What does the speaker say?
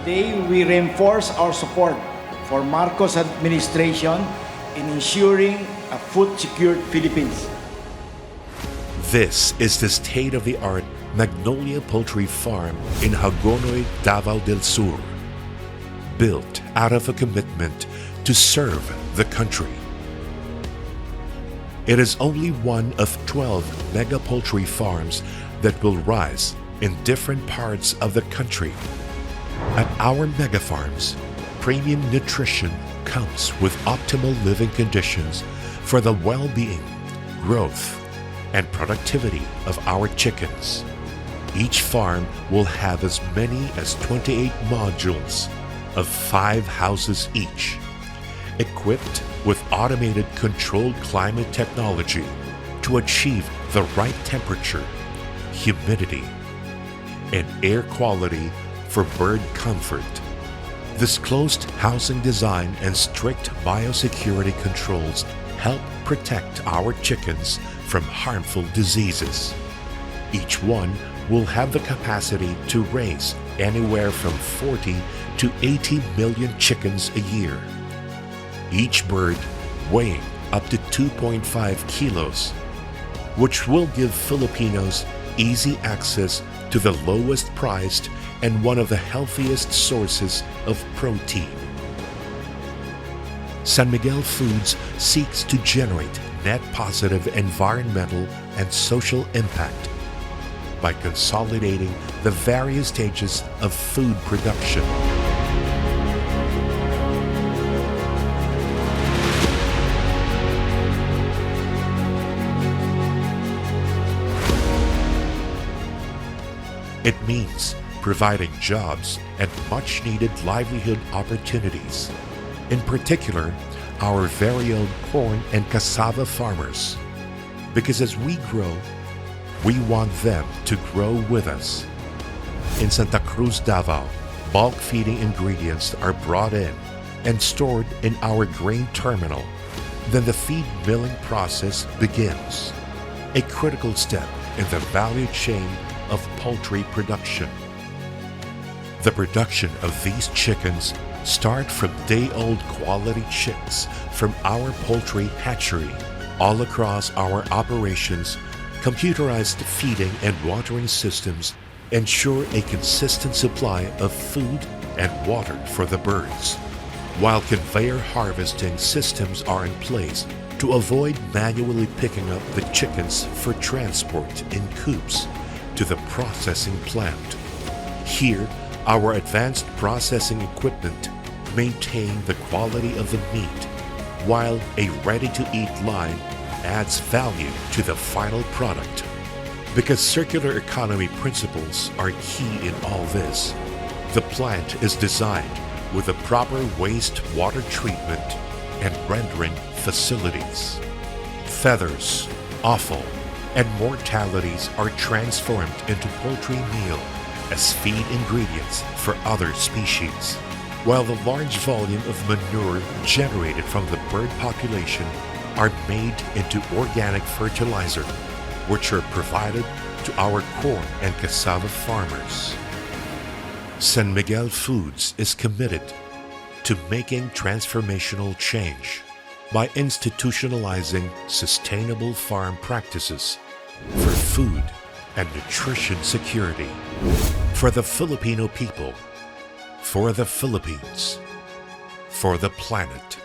Today, we reinforce our support for Marcos administration in ensuring a food-secured Philippines. This is the state-of-the-art Magnolia Poultry Farm in Hagonoy, Davao del Sur, built out of a commitment to serve the country. It is only one of 12 mega poultry farms that will rise in different parts of the country. At our mega farms, premium nutrition comes with optimal living conditions for the well-being, growth, and productivity of our chickens. Each farm will have as many as 28 modules of 5 houses each, equipped with automated controlled climate technology to achieve the right temperature, humidity, and air quality for bird comfort. This closed housing design and strict biosecurity controls help protect our chickens from harmful diseases. Each one will have the capacity to raise anywhere from 40 to 80 million chickens a year, each bird weighing up to 2.5 kilos, which will give Filipinos easy access to the lowest priced and one of the healthiest sources of protein. San Miguel Foods seeks to generate net positive environmental and social impact by consolidating the various stages of food production. It means providing jobs and much-needed livelihood opportunities, in particular, our very own corn and cassava farmers. Because as we grow, we want them to grow with us. In Santa Cruz, Davao, bulk feeding ingredients are brought in and stored in our grain terminal. Then the feed milling process begins, a critical step in the value chain of poultry production. The production of these chickens start from day-old quality chicks from our poultry hatchery. All across our operations, computerized feeding and watering systems ensure a consistent supply of food and water for the birds, while conveyor harvesting systems are in place to avoid manually picking up the chickens for transport in coops to the processing plant. Here, our advanced processing equipment maintain the quality of the meat, while a ready-to-eat line adds value to the final product. Because circular economy principles are key in all this, the plant is designed with the proper wastewater treatment and rendering facilities. Feathers, offal, and mortalities are transformed into poultry meal as feed ingredients for other species, while the large volume of manure generated from the bird population are made into organic fertilizer, which are provided to our corn and cassava farmers. San Miguel Foods is committed to making transformational change by institutionalizing sustainable farm practices for food and nutrition security for the Filipino people, for the Philippines, for the planet.